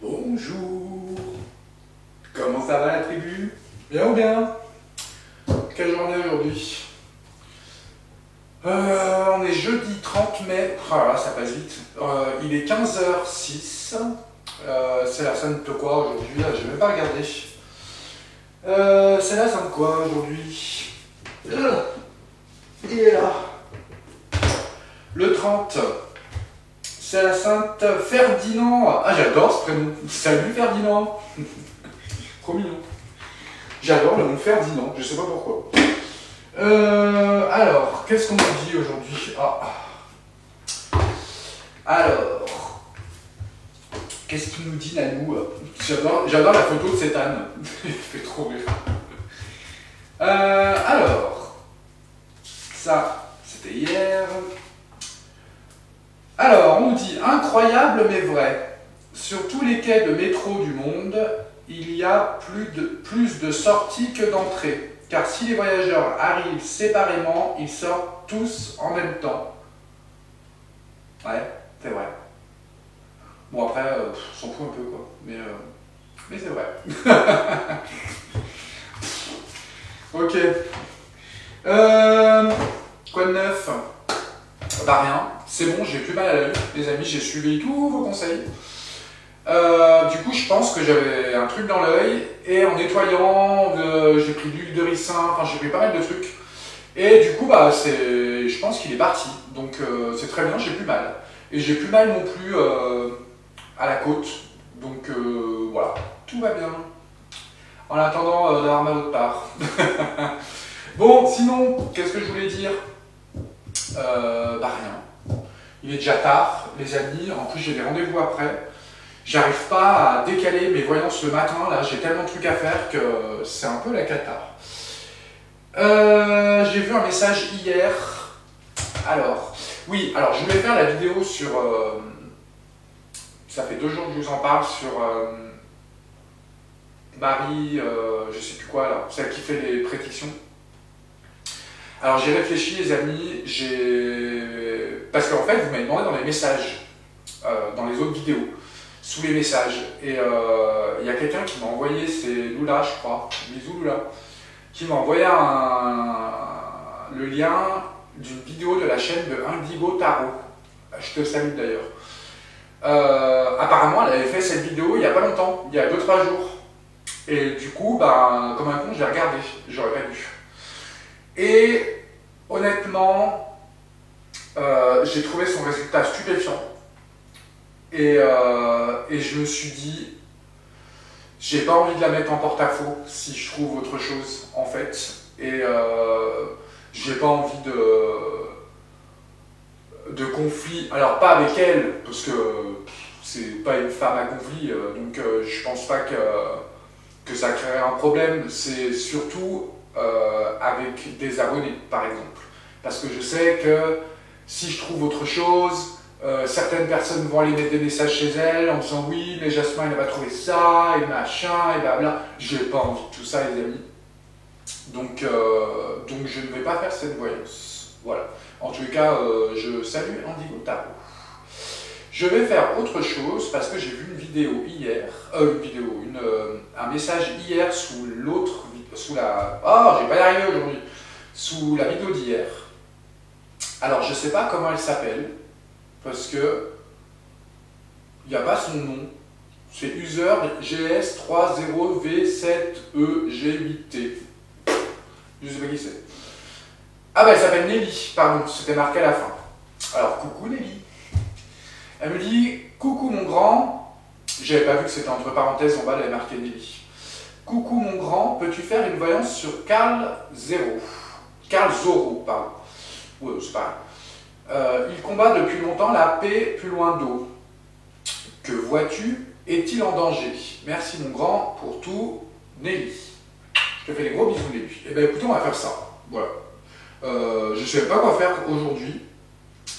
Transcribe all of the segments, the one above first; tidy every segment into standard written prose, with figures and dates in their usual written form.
Bonjour. Comment ça va la tribu? Bien ou bien? Quelle journée aujourd'hui? On est jeudi 30 mai. Ah là, ça passe vite. Il est 15h06. C'est la Sainte quoi aujourd'hui? J'ai même pas regardé. C'est la Sainte quoi aujourd'hui? Il est là. Le 30. C'est la Sainte Ferdinand. Ah, j'adore ce prénom. Salut Ferdinand. Trop mignon. J'adore le nom Ferdinand, je sais pas pourquoi. Alors, qu'est-ce qu'on nous dit aujourd'hui? Alors, qu'est-ce qu'il nous dit Nanou? J'adore la photo de cette âne. Il fait trop rire. Alors, ça, c'était hier. Alors, on nous dit incroyable mais vrai. Sur tous les quais de métro du monde, il y a plus de sorties que d'entrées. Car si les voyageurs arrivent séparément, ils sortent tous en même temps. Ouais, c'est vrai. Bon après, on s'en fout un peu quoi. Mais c'est vrai. Ok. Quoi de neuf? Bah rien. C'est bon, j'ai plus mal à l'œil. Les amis, j'ai suivi tous vos conseils. Du coup, je pense que j'avais un truc dans l'œil et en nettoyant, j'ai pris de l'huile de ricin, enfin j'ai pris pas mal de trucs. Et du coup, bah, je pense qu'il est parti. Donc c'est très bien, j'ai plus mal. Et j'ai plus mal non plus à la côte. Donc voilà, tout va bien. En attendant d'avoir mal autre part. Bon, sinon, qu'est-ce que je voulais dire? Bah rien. Il est déjà tard, les amis. En plus, j'ai des rendez-vous après. J'arrive pas à décaler mes voyances le matin, là, j'ai tellement de trucs à faire que c'est un peu la cata. J'ai vu un message hier. Alors, oui, alors je voulais faire la vidéo sur... ça fait 2 jours que je vous en parle, sur Marie, je sais plus quoi, là, celle qui fait les prédictions. Alors j'ai réfléchi, les amis, parce qu'en fait, vous m'avez demandé dans les messages, dans les autres vidéos, sous les messages. Et il y a quelqu'un qui m'a envoyé, c'est Lula, je crois, bisous Lula, qui m'a envoyé le lien d'une vidéo de la chaîne de Indigo Tarot. Je te salue d'ailleurs. Apparemment, elle avait fait cette vidéo il n'y a pas longtemps, il y a 2-3 jours. Et du coup, ben, comme un con, j'ai regardé, j'aurais pas dû. Et honnêtement, j'ai trouvé son résultat stupéfiant. Et je me suis dit, j'ai pas envie de la mettre en porte-à-faux si je trouve autre chose en fait. Et j'ai pas envie de conflit. Alors pas avec elle, parce que c'est pas une femme à conflit, donc je pense pas que ça créerait un problème. C'est surtout avec des abonnés par exemple. Parce que je sais que si je trouve autre chose, certaines personnes vont aller mettre des messages chez elle en disant oui mais Jasmin il n'a pas trouvé ça et machin et blabla. J'ai pas envie de tout ça les amis. Donc je ne vais pas faire cette voyance. Voilà. En tout cas, je salue Indigo Tarot. Je vais faire autre chose parce que j'ai vu une vidéo hier, un message hier sous la... Oh, j'ai pas y arrivé aujourd'hui. Sous la vidéo d'hier. Alors je sais pas comment elle s'appelle. Parce que il n'y a pas son nom. C'est user GS30V7EG8T. Je sais pas qui c'est. Ah bah elle s'appelle Nelly, pardon, c'était marqué à la fin. Alors coucou Nelly. Elle me dit coucou mon grand. J'avais pas vu que c'était entre parenthèses en bas, elle avait marqué Nelly. Coucou mon grand, peux-tu faire une voyance sur Carl Zoro, pardon. Ouais, c'est pas grave. Il combat depuis longtemps la paix plus loin d'eau. Que vois-tu? Est-il en danger? Merci mon grand pour tout, Nelly. Je te fais des gros bisous Nelly. Et bien écoutez, on va faire ça. Voilà. Je ne savais pas quoi faire aujourd'hui.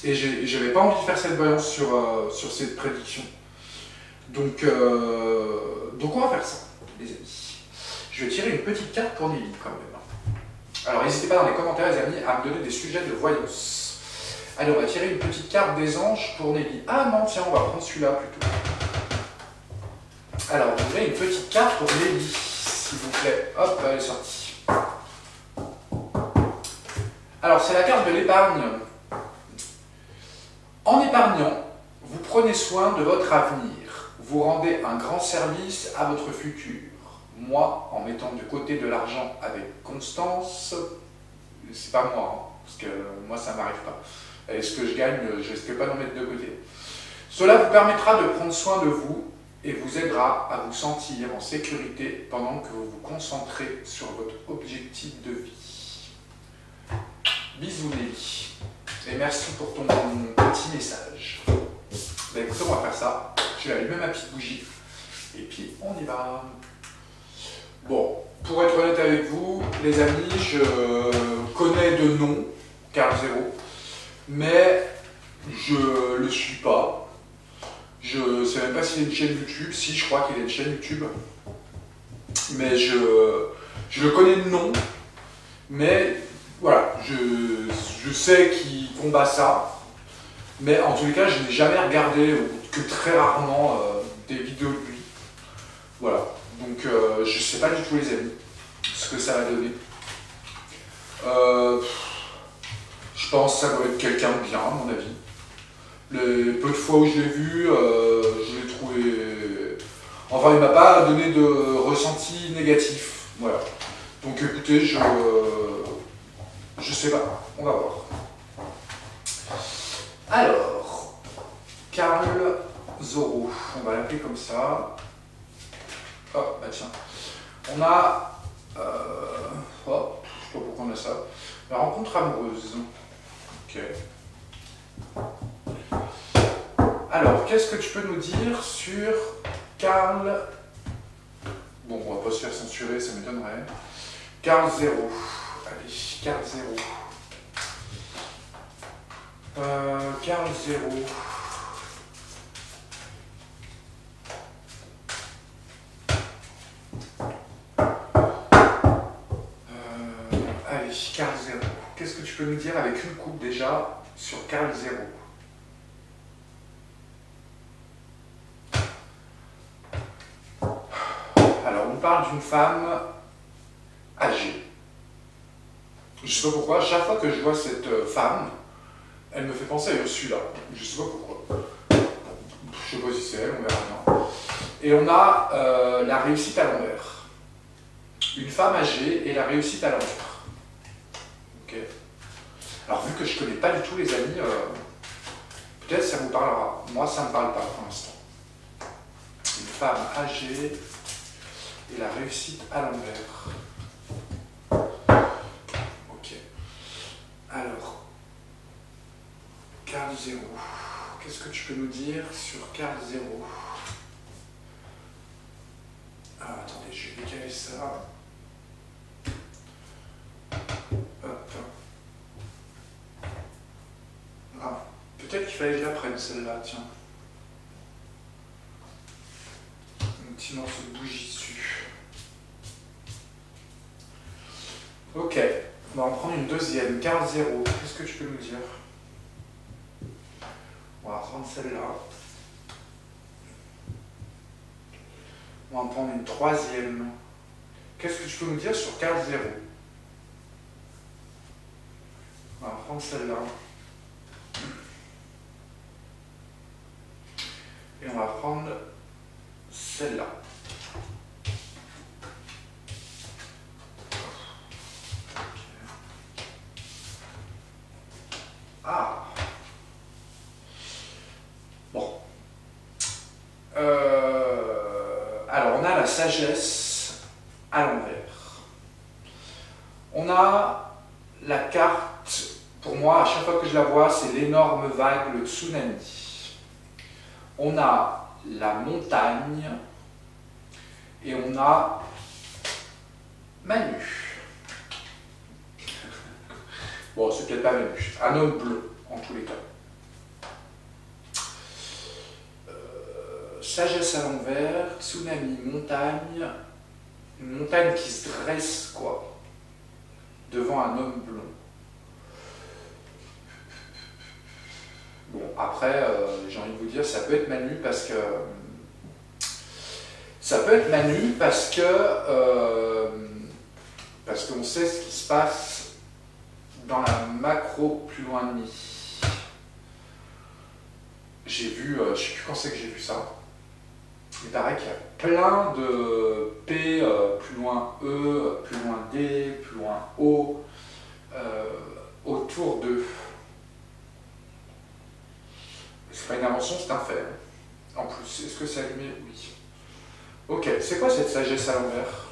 Et j'avais pas envie de faire cette voyance sur cette prédiction. Donc on va faire ça, les amis. Je vais tirer une petite carte pour Nelly quand même. Alors n'hésitez pas dans les commentaires les amis à me donner des sujets de voyance. Allez, on va tirer une petite carte des anges pour Nelly. Ah non, tiens, on va prendre celui-là plutôt. Alors, vous voulez une petite carte pour Lélie, s'il vous plaît. Hop, elle est sortie. Alors, c'est la carte de l'épargne. En épargnant, vous prenez soin de votre avenir. Vous rendez un grand service à votre futur. Moi, en mettant de côté de l'argent avec constance, c'est pas moi, hein, parce que moi, ça m'arrive pas. Et ce que je gagne, je risque pas d'en mettre de côté. Cela vous permettra de prendre soin de vous et vous aidera à vous sentir en sécurité pendant que vous vous concentrez sur votre objectif de vie. Bisous Nelly. Et merci pour ton petit message. Ben écoutez, on va faire ça. Je vais allumer ma petite bougie. Et puis, on y va. Bon, pour être honnête avec vous, les amis, je connais de nom Carl Zero, mais je le suis pas. Je ne sais même pas s'il a une chaîne YouTube. Si, je crois qu'il a une chaîne YouTube. Mais je le connais de nom. Mais voilà, je sais qu'il combat ça. Mais en tous les cas, je n'ai jamais regardé, ou que très rarement, des vidéos de lui. Voilà. Donc je ne sais pas du tout les amis, ce que ça va donner. Je pense que ça doit être quelqu'un de bien, à mon avis. Les peu de fois où je l'ai vu, je l'ai trouvé... Enfin, il ne m'a pas donné de ressenti négatif. Voilà. Donc écoutez, je sais pas. On va voir. Alors, Carl Zoro. On va l'appeler comme ça. Oh, bah tiens. On a... oh, je sais pas pourquoi on a ça. La rencontre amoureuse. Ok. Alors, qu'est-ce que tu peux nous dire sur Carl... Bon, on va pas se faire censurer, ça m'étonnerait. Carl Zero. Allez, Carl Zero. Carl Zero. Allez, Carl Zero. Qu'est-ce que tu peux nous dire avec une coupe déjà sur Carl Zero? Alors, on parle d'une femme âgée. Je sais pas pourquoi, chaque fois que je vois cette femme, elle me fait penser à Ursula. Je sais pas pourquoi. Je sais pas si c'est elle, on verra bien. Et on a la réussite à l'envers. Une femme âgée et la réussite à l'envers. Ok. Alors vu que je connais pas du tout les amis, peut-être ça vous parlera. Moi ça me parle pas pour l'instant. Une femme âgée et la réussite à l'envers. Ok. Alors, Carl Zero. Qu'est-ce que tu peux nous dire sur Carl Zero? Ah, attendez, je vais décaler ça. Hop. Ah, peut-être qu'il fallait que je la prenne celle-là, tiens. Un petit morceau de bougie dessus. Ok, on va en prendre une deuxième, Carl Zero. Qu'est-ce que tu peux nous dire? On va prendre celle-là. On va en prendre une troisième. Qu'est-ce que tu peux nous dire sur Carl Zero? On va prendre celle-là. Et on va prendre celle-là. Ah. Bon. Alors, on a la sagesse à l'envers. On a la carte, pour moi, à chaque fois que je la vois, c'est l'énorme vague, le tsunami. On a la montagne et on a Manu. Bon, c'est peut-être pas Manu, un homme bleu, en tous les cas. Sagesse à l'envers, tsunami, montagne, une montagne qui se dresse, quoi, devant un homme blond. Bon, après, j'ai envie de vous dire, ça peut être Manu parce que Ça peut être Manu parce qu'on sait ce qui se passe dans la macro plus loin de Mi. J'ai vu, je sais plus quand c'est que j'ai vu ça. Il paraît qu'il y a plein de P, plus loin E, plus loin D, plus loin O, autour d'eux. C'est pas une invention, c'est un fait. En plus, est-ce que c'est allumé? Oui. Ok, c'est quoi cette sagesse à l'envers?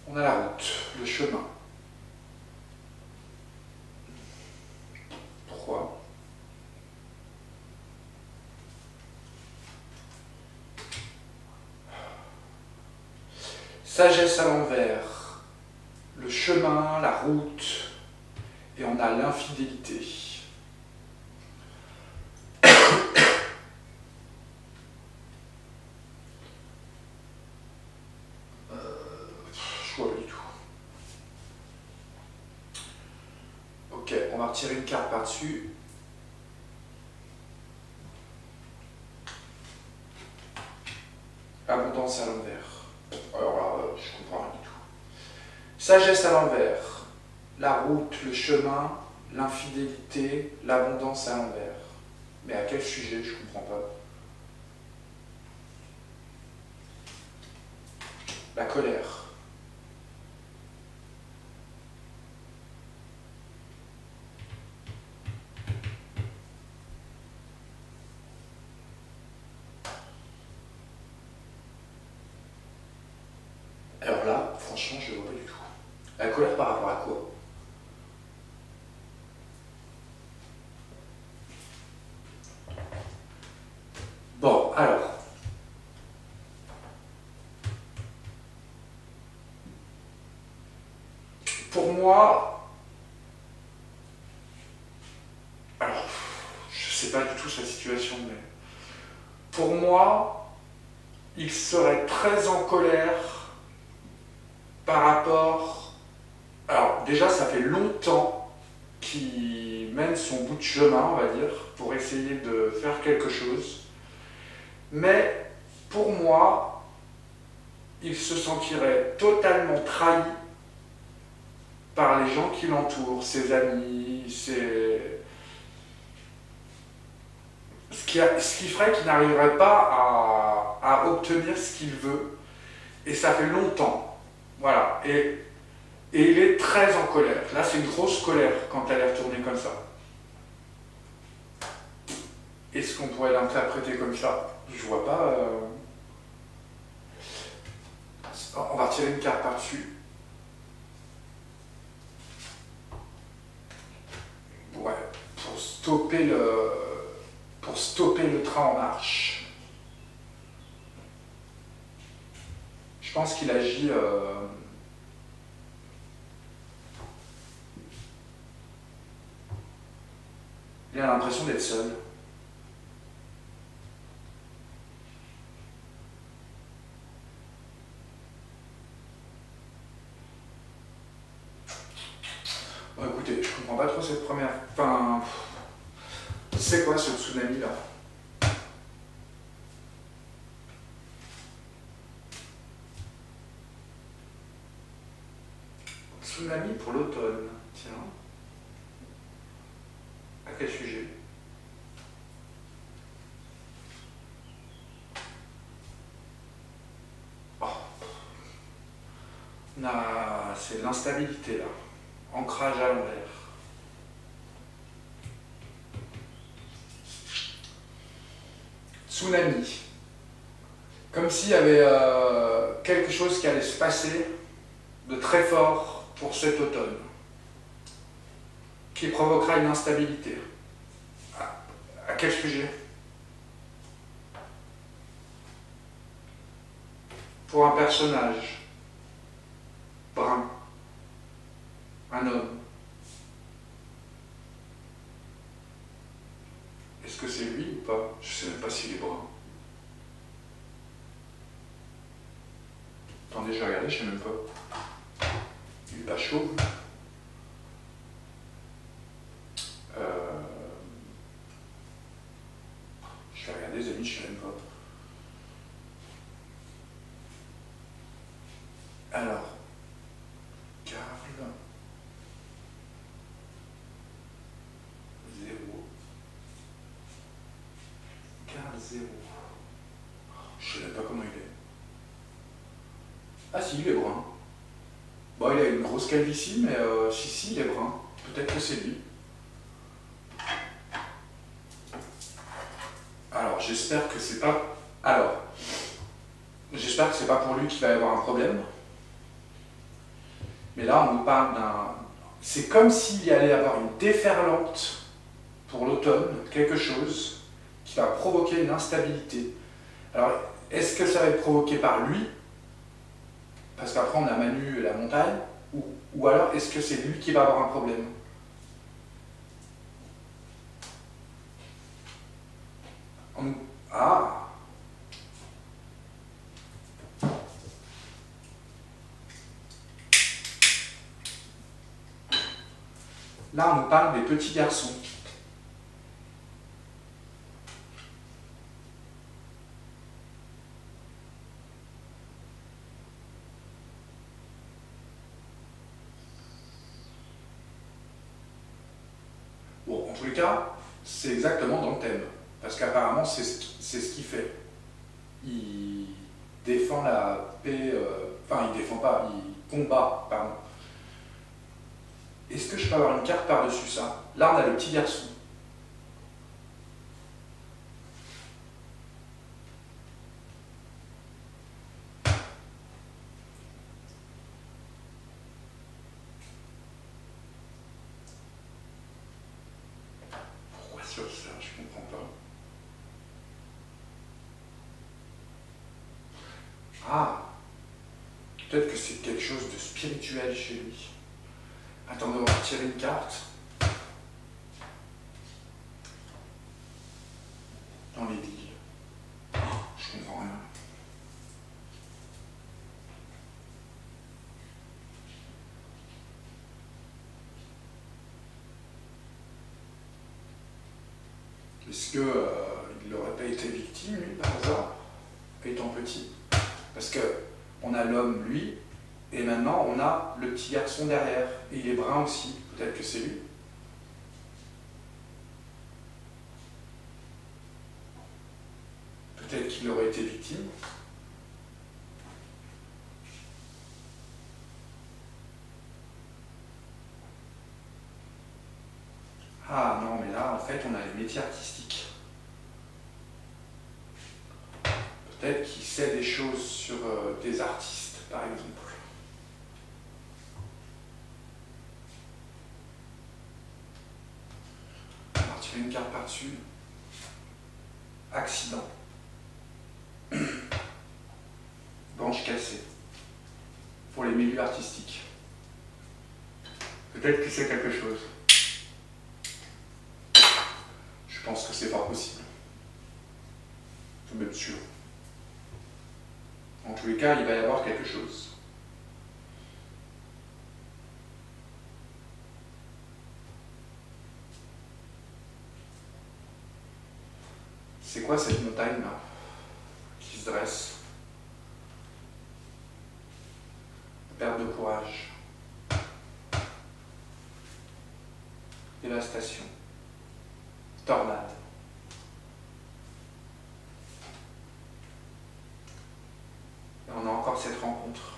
On a la route, le chemin. Pourquoi? Sagesse à l'envers, le chemin, la route, et on a l'infidélité. Je vois pas du tout. Ok, on va retirer une carte par-dessus. Abondance à l'envers. Alors là, je comprends rien du tout. Sagesse à l'envers. La route, le chemin, l'infidélité, l'abondance à l'envers. Mais à quel sujet? Je comprends pas. La colère. Alors là, franchement, je ne vois pas du tout. La colère par rapport à quoi? Bon, alors. Pour moi, alors, je sais pas du tout sa situation, mais pour moi, il serait très en colère par rapport... Alors, déjà, ça fait longtemps qu'il mène son bout de chemin, on va dire, pour essayer de faire quelque chose. Mais, pour moi, il se sentirait totalement trahi par les gens qui l'entourent, ses amis, ce qui ferait qu'il n'arriverait pas à obtenir ce qu'il veut. Et ça fait longtemps. Voilà. Et il est très en colère. Là, c'est une grosse colère quand elle est retournée comme ça. Est-ce qu'on pourrait l'interpréter comme ça? Je vois pas. On va retirer une carte par-dessus. Ouais, pour stopper le train en marche. Je pense qu'il agit... il a l'impression d'être seul. Bon, écoutez, je comprends pas trop cette première... Enfin... C'est quoi ce tsunami là? Tsunami pour l'automne, tiens. À quel sujet? Oh. C'est l'instabilité là. Ancrage à l'envers. Tsunami. Comme s'il y avait quelque chose qui allait se passer de très fort pour cet automne, qui provoquera une instabilité. À quel sujet? Pour un personnage brun, un homme. Est-ce que c'est lui ou pas? Je sais même pas s'il est brun. Attendez, je vais regarder, je sais même pas. Il est pas chauve. 0. Je sais même pas comment il est. Ah si, il est brun. Bon, il a une grosse calvitie, mais si, il est brun. Peut-être que c'est lui. Alors, j'espère que c'est pas... Alors, j'espère que c'est pas pour lui qu'il va y avoir un problème. Mais là, on nous parle d'un... C'est comme s'il y allait avoir une déferlante pour l'automne, quelque chose qui va provoquer une instabilité. Alors, est-ce que ça va être provoqué par lui? Parce qu'après, on a Manu et la montagne. Ou alors, est-ce que c'est lui qui va avoir un problème? Ah! Là, on nous parle des petits garçons. Bon, en tous les cas, c'est exactement dans le thème. Parce qu'apparemment, c'est ce qu'il fait. Il défend la paix... Enfin, il défend pas, il combat, pardon. Est-ce que je peux avoir une carte par-dessus ça? Là, on a le petit garçon. Pourquoi sur ça? Je comprends pas. Ah! Peut-être que c'est quelque chose de spirituel chez lui. Attendez, on va retirer une carte. Dans les deals. Oh, je comprends rien. Est-ce qu'il n'aurait pas été victime, lui, par hasard, étant petit? Parce que on a l'homme, lui, et maintenant on a le petit garçon derrière. Et il est brun aussi. Peut-être que c'est lui. Peut-être qu'il aurait été victime. Ah non, mais là, en fait, on a les métiers artistiques. Peut-être qu'il sait des choses sur des artistes, par exemple. On va retirer une carte par-dessus. Accident. Branche cassée. Pour les milieux artistiques. Peut-être que c'est quelque chose. Je pense que c'est fort possible. Je suis même sûr. En tous les cas, il va y avoir quelque chose. C'est quoi cette montagne-là qui se dresse? Perte de courage. Dévastation. Tornade. Et on a encore cette rencontre.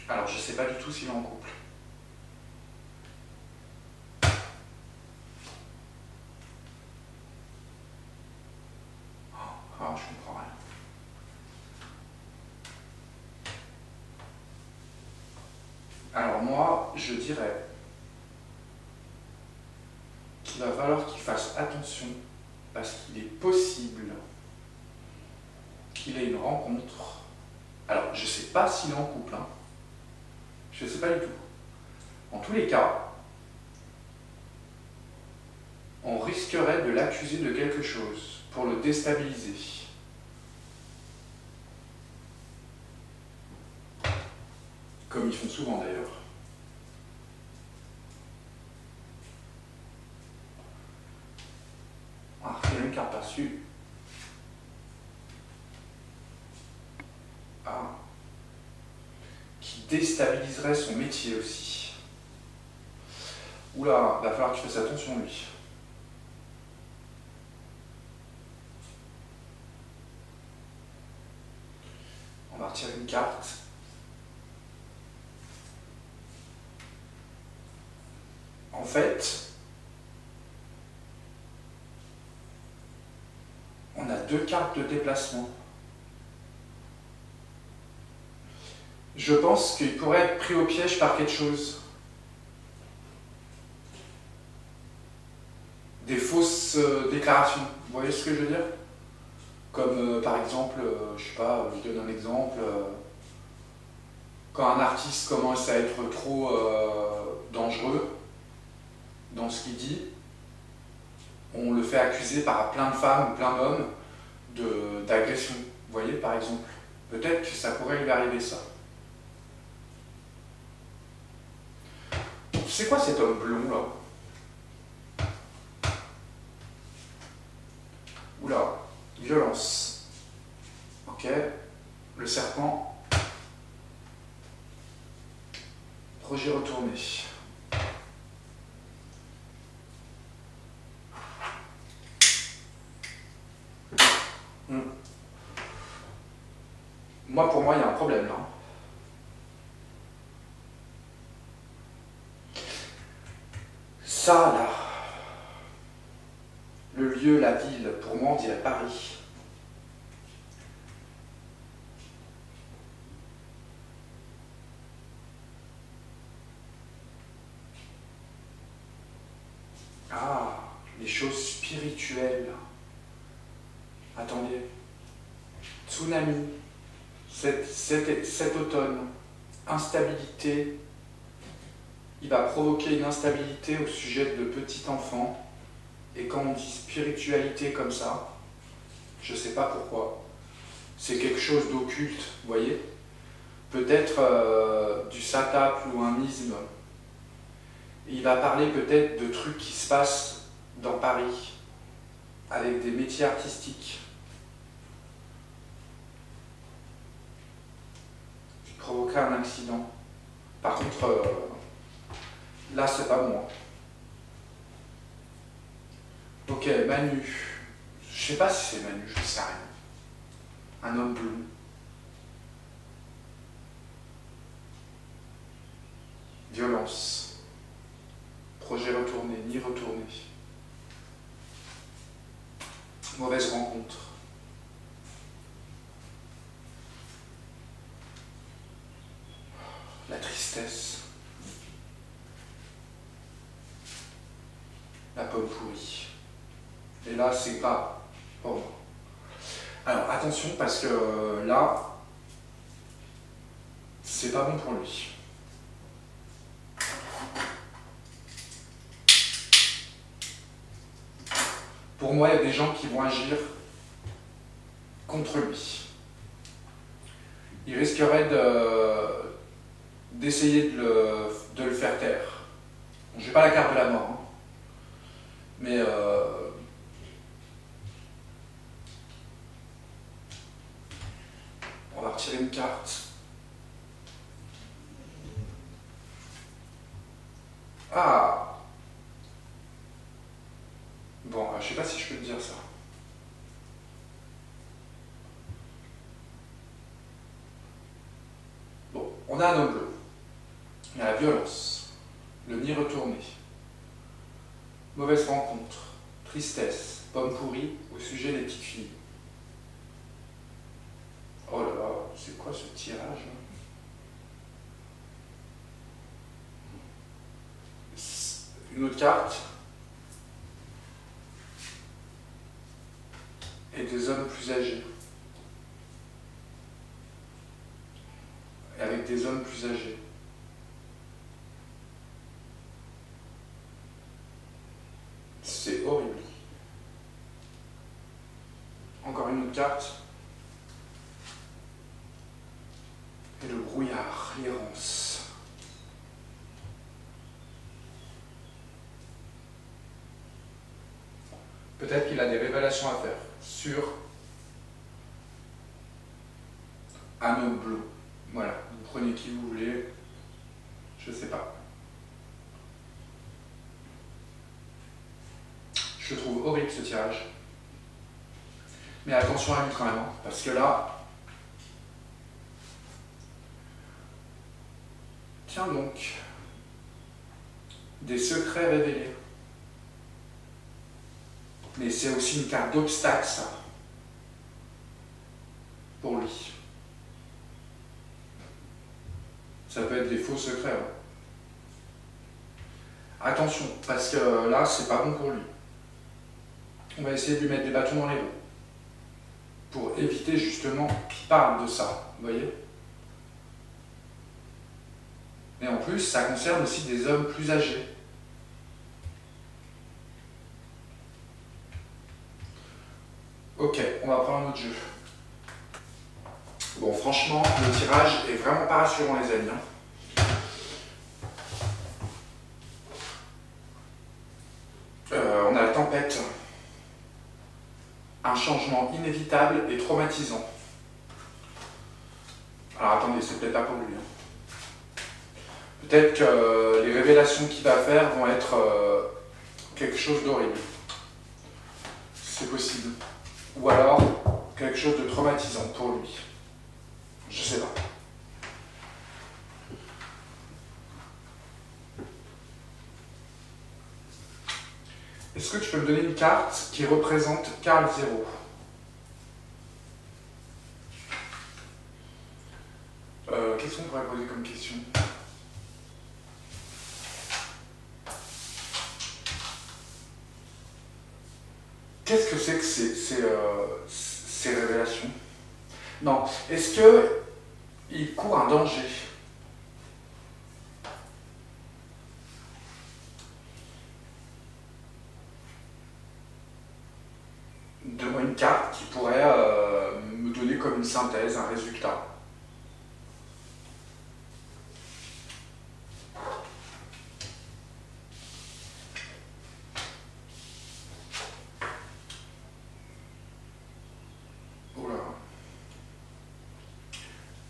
Alors, je ne sais pas du tout s'il est en couple. Ah, je comprends rien. Alors moi, je dirais qu'il va falloir qu'il fasse attention parce qu'il est possible qu'il ait une rencontre. Alors, je ne sais pas s'il est en couple, hein. Je ne sais pas du tout. En tous les cas, on risquerait de l'accuser de quelque chose pour le déstabiliser. Comme ils font souvent d'ailleurs. On va refaire une carte par-dessus. Ah. Qui déstabiliserait son métier aussi. Oula, il va falloir que tu fasses attention lui. On va retirer une carte. En fait, on a 2 cartes de déplacement. Je pense qu'il pourrait être pris au piège par quelque chose. Des fausses déclarations. Vous voyez ce que je veux dire? Comme par exemple, je sais pas, je donne un exemple. Quand un artiste commence à être trop dangereux dans ce qu'il dit, on le fait accuser par plein de femmes ou plein d'hommes d'agression. Vous voyez, par exemple. Peut-être que ça pourrait lui arriver ça. C'est quoi cet homme blond là? Oula, violence. Ok, le serpent. Projet retourné. Moi, pour moi, il y a un problème là. Ça, là, le lieu, la ville, pour moi, on dirait Paris. Ah, les choses spirituelles. Attendez. Tsunami. Cet automne. Instabilité. Il va provoquer une instabilité au sujet de petits enfants. Et quand on dit spiritualité comme ça, je ne sais pas pourquoi, c'est quelque chose d'occulte, vous voyez? Peut-être du sataple ou un isme. Il va parler peut-être de trucs qui se passent dans Paris, avec des métiers artistiques. Qui provoquerait un accident. Par contre, là c'est pas moi. Ok, Manu. Je sais pas si c'est Manu, je sais rien. Un homme blond. Violence. Projet retourné, ni retourné. Mauvaise rencontre. La tristesse. La pomme pourrie. Et là, c'est grave. Bon. Alors, attention, parce que là, c'est pas bon pour lui. Pour moi, il y a des gens qui vont agir contre lui. Il risquerait d'essayer de le faire taire. Bon, je n'ai pas la carte de la mort, hein. Mais on va retirer une carte. Ah! Bon, je sais pas si je peux te dire ça. Bon, on a un homme bleu. Il y a la violence, le nid retourné, mauvaise rencontre, tristesse, pomme pourrie au sujet des petites filles. Oh là là, c'est quoi ce tirage? Une autre carte. Et des hommes plus âgés. Et avec des hommes plus âgés. C'est horrible. Encore une autre carte. Et le brouillard, l'errance. Peut-être qu'il a des révélations à faire sur un homme bleu. Voilà, vous prenez qui vous voulez, je sais pas. Je le trouve horrible ce tirage. Mais attention à lui quand même, hein, parce que là... Tiens donc, des secrets révélés. Mais c'est aussi une carte d'obstacle, ça, pour lui. Ça peut être des faux secrets. Hein. Attention, parce que là, c'est pas bon pour lui. On va essayer de lui mettre des bâtons dans les roues. Pour éviter justement qu'il parle de ça, vous voyez? Et en plus, ça concerne aussi des hommes plus âgés. Ok, on va prendre un autre jeu. Bon, franchement, le tirage est vraiment pas rassurant, les amis. On a la tempête. Un changement inévitable et traumatisant. Alors attendez, c'est peut-être pas pour lui. Peut-être que les révélations qu'il va faire vont être quelque chose d'horrible. C'est possible. Ou alors quelque chose de traumatisant pour lui. Je sais pas. Est-ce que tu peux me donner une carte qui représente Karl Zero? Qu'est-ce qu'on pourrait poser comme question? Qu'est-ce que c'est que ces révélations? Non. Est-ce qu'il court un danger? Donne-moi une carte qui pourrait me donner comme une synthèse, un résultat. Oula.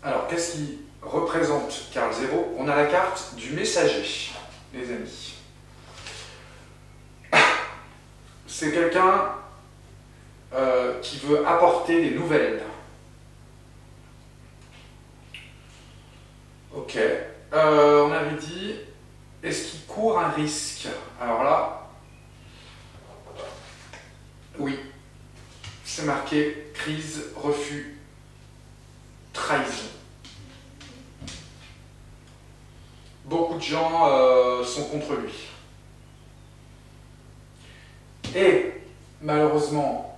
Alors, qu'est-ce qui représente Karl Zero? On a la carte du messager, les amis. C'est quelqu'un qui veut apporter des nouvelles. Ok. On avait dit, est-ce qu'il court un risque? Alors là, oui. C'est marqué crise, refus, trahison. Beaucoup de gens sont contre lui. Et malheureusement,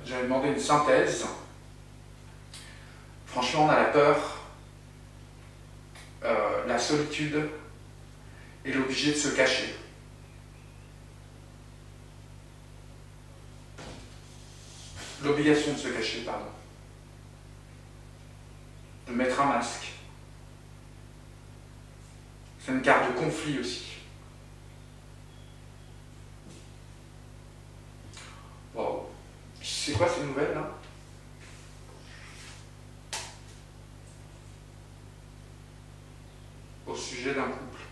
j'avais demandé une synthèse. Franchement, on a la peur, la solitude et l'obligé de se cacher. L'obligation de se cacher, pardon. De mettre un masque. C'est une carte de conflit aussi. Wow. C'est quoi ces nouvelles là? Au sujet d'un couple.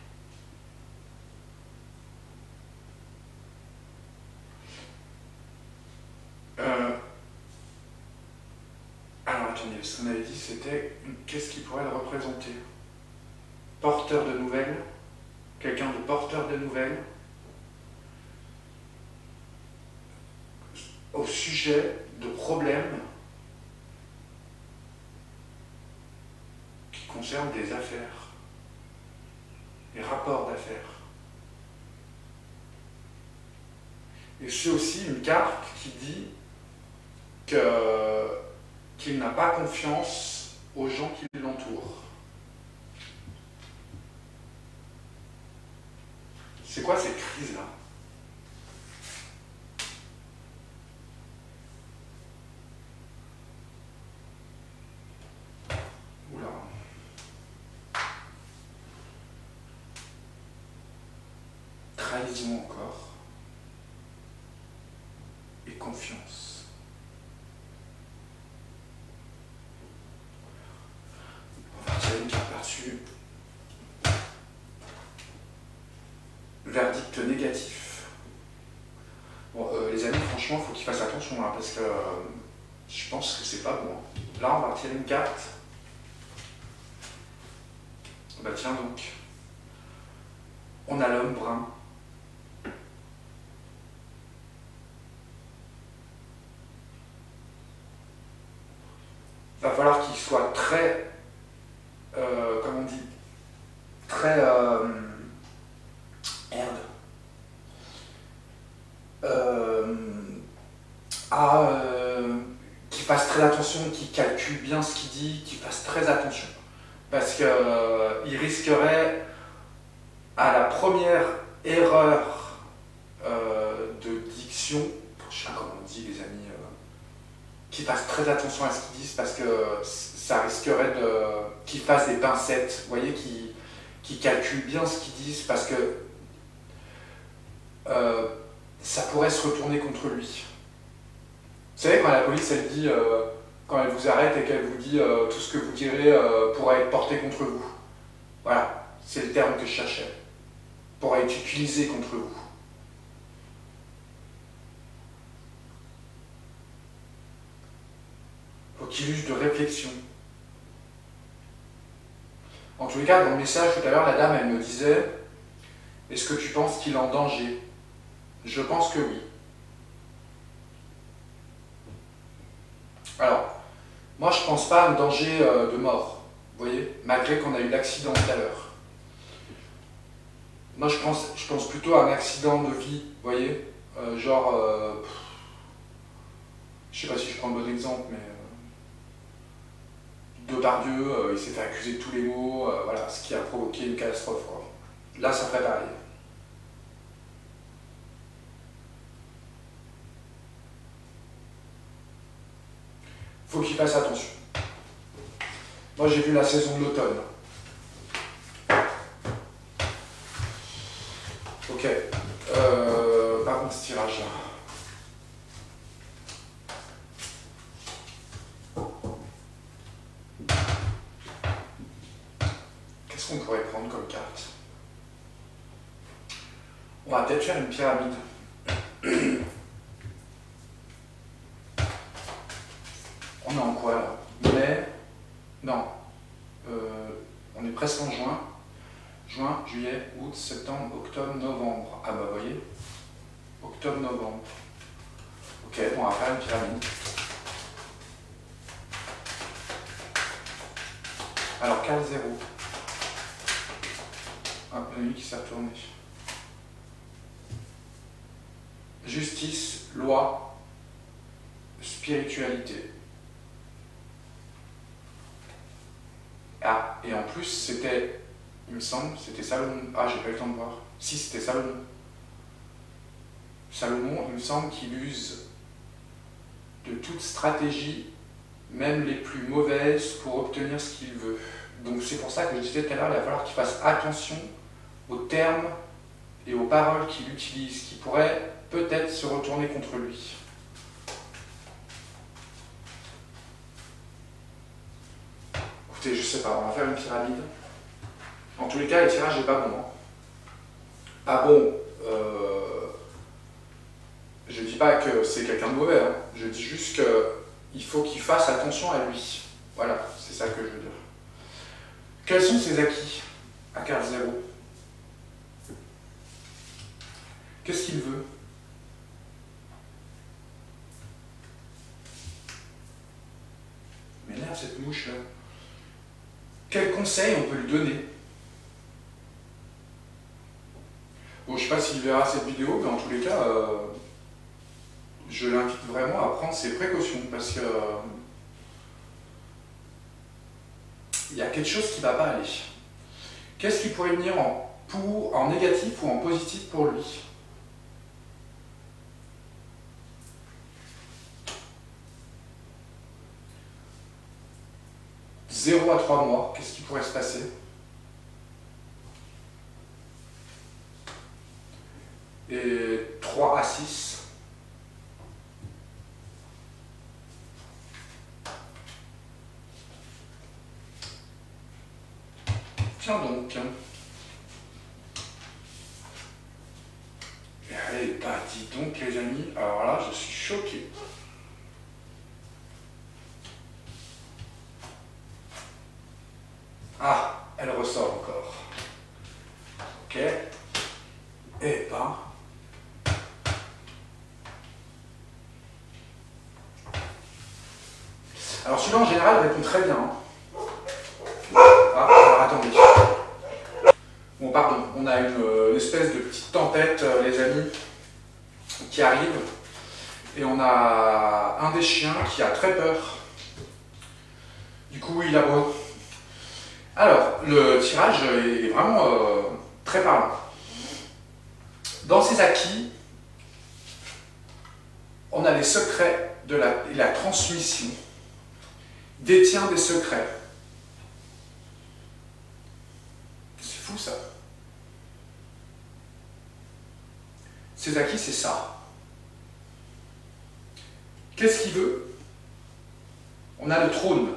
Alors attendez, ce qu'on avait dit c'était qu'est-ce qui pourrait le représenter? Porteur de nouvelles, quelqu'un de porteur de nouvelles, au sujet de problèmes qui concernent des affaires, des rapports d'affaires. Et c'est aussi une carte qui dit qu'il n'a pas confiance aux gens qui l'entourent. C'est quoi cette crise-là? Oula. Trahison encore. Et confiance. On va tirer une carte par-dessus. Verdict négatif. Bon, franchement, il faut qu'il fasse attention là, parce que je pense que c'est pas bon. Là, on va retirer une carte. Bah tiens donc, on a l'homme brun. Va falloir qu'il soit très, comment on dit, très, merde, qu'il fasse très attention, qu'il calcule bien ce qu'il dit, qu'il fasse très attention. Parce qu'il risquerait, à la première erreur de diction, je sais pas comment on dit les amis, qu'ils fassent très attention à ce qu'ils disent parce que ça risquerait qu'ils fassent des pincettes, vous voyez, qu'ils calculent bien ce qu'ils disent parce que ça pourrait se retourner contre lui. Vous savez, quand la police elle dit, quand elle vous arrête et qu'elle vous dit tout ce que vous direz pourra être porté contre vous. Voilà, c'est le terme que je cherchais. Pourra être utilisé contre vous. Faut qu'il use de réflexion. En tous les cas, dans le message tout à l'heure, la dame, elle me disait « Est-ce que tu penses qu'il est en danger ?» Je pense que oui. Alors, moi je pense pas à un danger de mort, vous voyez, malgré qu'on a eu l'accident tout à l'heure. Moi je pense plutôt à un accident de vie, vous voyez, genre, je sais pas si je prends le bon exemple, mais Depardieu, il s'est fait accuser de tous les maux, voilà, ce qui a provoqué une catastrophe, quoi. Là ça ferait pareil. Faut qu'il fasse attention. Moi j'ai vu la saison de l'automne. Ok. Par contre ce tirage là. Qu'est-ce qu'on pourrait prendre comme carte? On va peut-être faire une pyramide. On est en quoi là? Mais non. On est presque en juin. Juin, juillet, août, septembre, octobre, novembre. Ah bah vous voyez. Octobre, novembre. Ok, on va faire une pyramide. Alors, carte 0. Ah, la nuit qui s'est retournée. Justice, loi, spiritualité. Ah, et en plus, c'était, il me semble, c'était Salomon. Ah, j'ai pas eu le temps de voir. Si, c'était Salomon. Salomon, il me semble qu'il use de toute stratégie, même les plus mauvaises, pour obtenir ce qu'il veut. Donc c'est pour ça que je disais tout à l'heure, il va falloir qu'il fasse attention aux termes et aux paroles qu'il utilise, qui pourraient peut-être se retourner contre lui. Écoutez, je sais pas, on va faire une pyramide. En tous les cas, le tirage n'est pas bon. Hein. Ah bon, je dis pas que c'est quelqu'un de mauvais, hein. Je dis juste qu'il faut qu'il fasse attention à lui. Voilà, c'est ça que je veux dire. Quels sont ses acquis à carte 0? Qu'est-ce qu'il veut? Mais là, cette mouche là. Quel conseil on peut lui donner? Bon, je ne sais pas s'il verra cette vidéo, mais en tous les cas, je l'invite vraiment à prendre ses précautions parce que il y a quelque chose qui ne va pas aller. Qu'est-ce qui pourrait venir en négatif ou en positif pour lui? « 0 à 3 mois, qu'est-ce qui pourrait se passer? Et 3 à 6. Tiens donc. Eh bah dis Donc les amis, alors là je suis choqué. Ah, elle ressort encore. Ok. Et ben. Alors celui-là en général répond très bien. Hein. Ah, alors attendez. Bon pardon, on a une espèce de petite tempête les amis qui arrive. Et on a un des chiens qui a très peur. Du coup il aboie. Alors, le tirage est vraiment très parlant. Dans ses acquis, on a les secrets de la transmission. Détient des secrets. C'est fou ça. Ses acquis, c'est ça. Qu'est-ce qu'il veut? On a le trône.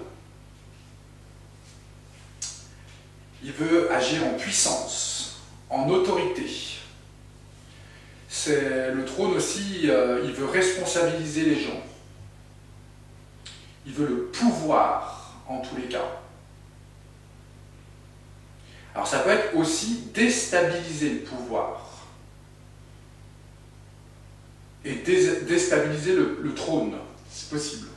Il veut agir en puissance, en autorité. C'est le trône aussi, il veut responsabiliser les gens. Il veut le pouvoir, en tous les cas. Alors ça peut être aussi déstabiliser le pouvoir. Et déstabiliser le trône, c'est possible.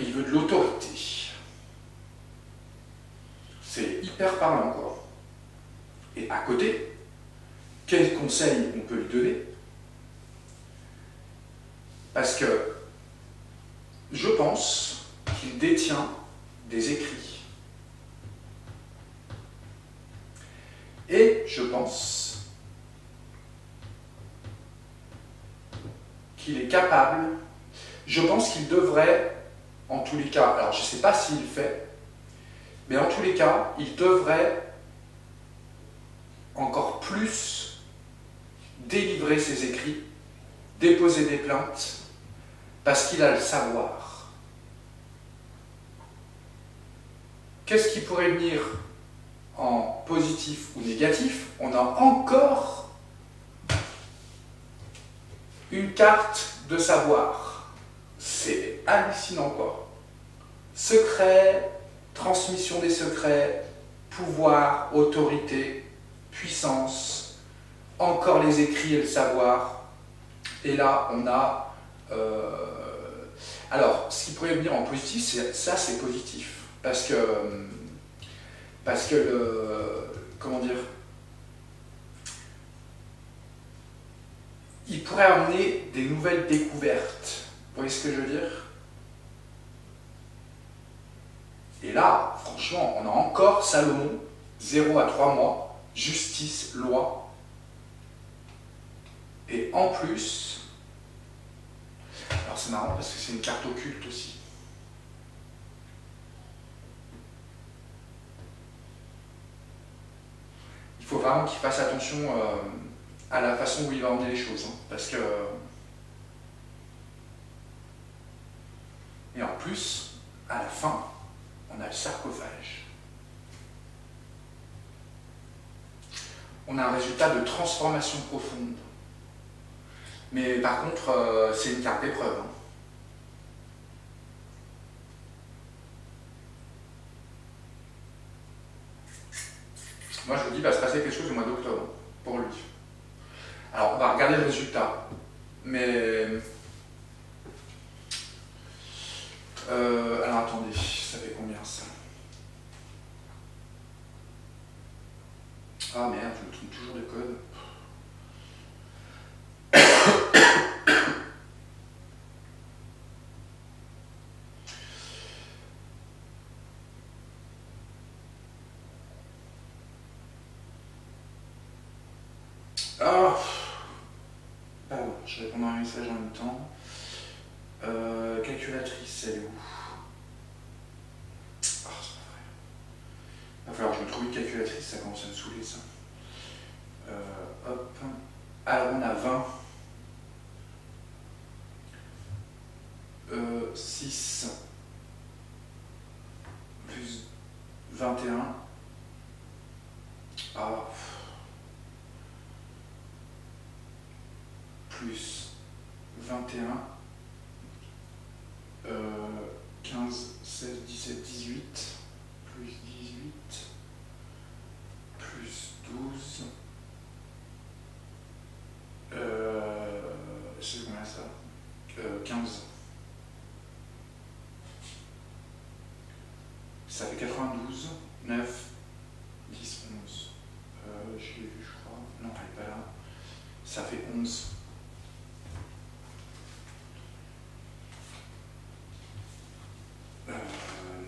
Il veut de l'autorité. C'est hyper parlant, quoi. Et à côté, quels conseils on peut lui donner? Parce que je pense qu'il détient des écrits. Et je pense qu'il est capable, je pense qu'il devrait, en tous les cas, alors je ne sais pas s'il le fait, mais en tous les cas, il devrait encore plus délivrer ses écrits, déposer des plaintes, parce qu'il a le savoir. Qu'est-ce qui pourrait venir en positif ou négatif? On a encore une carte de savoir. C'est hallucinant, quoi. Secret, transmission des secrets, pouvoir, autorité, puissance, encore les écrits et le savoir. Et là, on a... alors, ce qui pourrait venir en positif, ça c'est positif. Parce que comment dire, il pourrait amener des nouvelles découvertes. Vous voyez ce que je veux dire? Et là, franchement, on a encore Salomon, 0 à 3 mois, justice, loi. Et en plus, alors c'est marrant parce que c'est une carte occulte aussi. Il faut vraiment qu'il fasse attention à la façon où il va emmener les choses. Hein, parce que... Et en plus, à la fin, on a le sarcophage. On a un résultat de transformation profonde. Mais par contre, c'est une carte d'épreuve. Hein. Moi, je vous dis, il va se passer quelque chose au mois d'octobre pour lui. Alors, on va regarder le résultat. Mais... alors, attendez, ça fait combien, ça? Ah merde, je me trompe toujours de code. Ah, pardon, je réponds à un message en même temps. Calculatrice, elle est où? Ah, c'est pas vrai. Il va falloir que je me trouve une calculatrice, ça commence à me saouler ça. Hop. Alors on a 20. 6. 21. Ah. Plus 21. 15, 16, 17, 18. Plus 18. Plus 12. C'est combien ça? 15. Ça fait 92, 9, 10, 11. Je l'ai vu, je crois. Non, elle n'est pas là. Ça fait 11. Euh,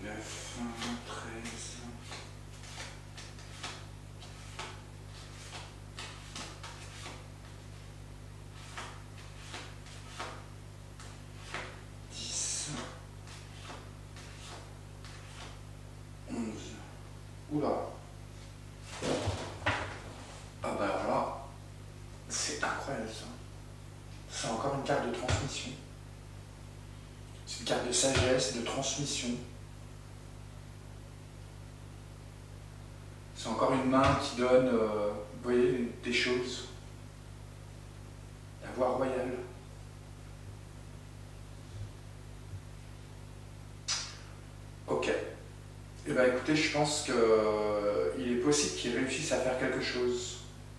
9, 13. 10. 11. Oula. Ah bah alors là, c'est incroyable ça. C'est encore une carte de transmission. C'est une carte de sagesse, de transmission. C'est encore une main qui donne, vous voyez, des choses. La voie royale. Ok. Eh bien écoutez, je pense qu'il est possible qu'il réussisse à faire quelque chose.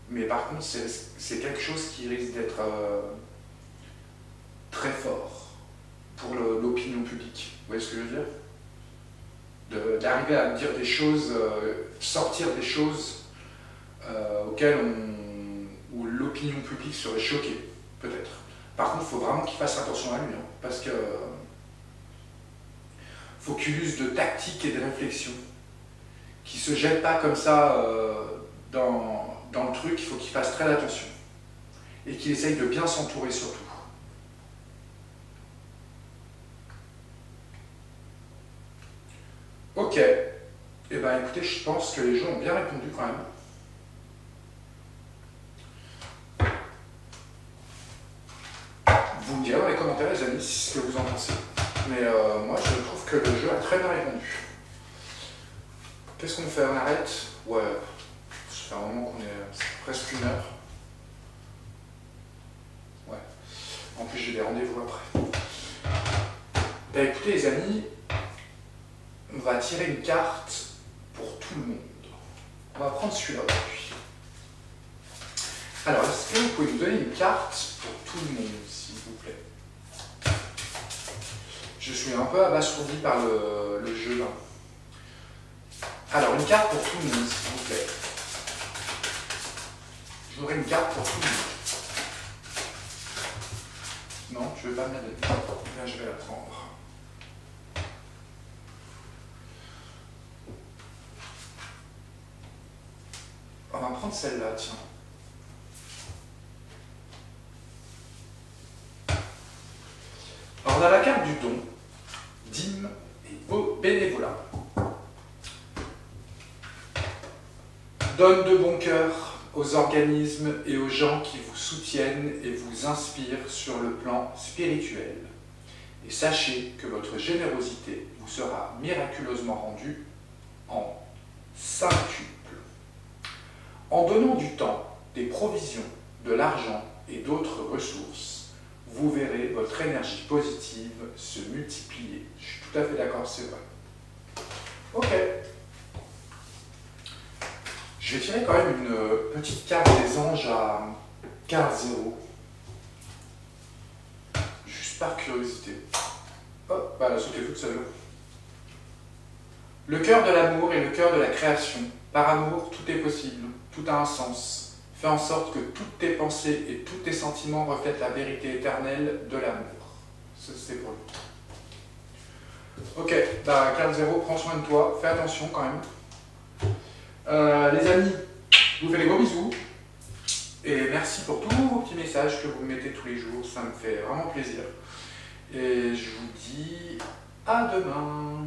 Mais par contre, c'est quelque chose qui risque d'être très fort pour l'opinion publique. Vous voyez ce que je veux dire? D'arriver à dire des choses, sortir des choses auxquelles où l'opinion publique serait choquée, peut-être. Par contre, il faut vraiment qu'il fasse attention à lui, hein, parce que faut qu'il use de tactique et de réflexion, qu'il ne se jette pas comme ça dans le truc. Il faut qu'il fasse très attention et qu'il essaye de bien s'entourer surtout. Ok, eh bien écoutez, je pense que les gens ont bien répondu quand même. Vous me direz dans les commentaires les amis ce que vous en pensez. Mais moi je trouve que le jeu a très bien répondu. Qu'est-ce qu'on fait? On arrête? Ouais, ça fait un moment qu'on est presque 1 heure. Ouais. En plus j'ai des rendez-vous après. Ben écoutez les amis, on va tirer une carte pour tout le monde. On va prendre celui-là aujourd'hui. Alors, est-ce que vous pouvez nous donner une carte pour tout le monde, s'il vous plaît? Je suis un peu abasourdi par le jeu là. Alors, une carte pour tout le monde, s'il vous plaît. Je voudrais une carte pour tout le monde. Non, tu veux pas me la donner? Là, je vais la prendre. On va prendre celle-là, tiens. Alors, on a la carte du don, dîme et bénévolat. Donne de bon cœur aux organismes et aux gens qui vous soutiennent et vous inspirent sur le plan spirituel. Et sachez que votre générosité vous sera miraculeusement rendue en centuple. En donnant du temps, des provisions, de l'argent et d'autres ressources, vous verrez votre énergie positive se multiplier. Je suis tout à fait d'accord, c'est vrai. Ok. Je vais tirer quand même une petite carte des anges à carte 0. Juste par curiosité. Hop, bah, elle a sauté toute seule. Le cœur de l'amour et le cœur de la création. Par amour, tout est possible. Tout a un sens. Fais en sorte que toutes tes pensées et tous tes sentiments reflètent la vérité éternelle de l'amour. Ça, c'est pour lui. Ok, bah, carte 0, prends soin de toi. Fais attention quand même. Les amis, je vous fais des gros bisous. Et merci pour tous vos petits messages que vous me mettez tous les jours. Ça me fait vraiment plaisir. Et je vous dis à demain.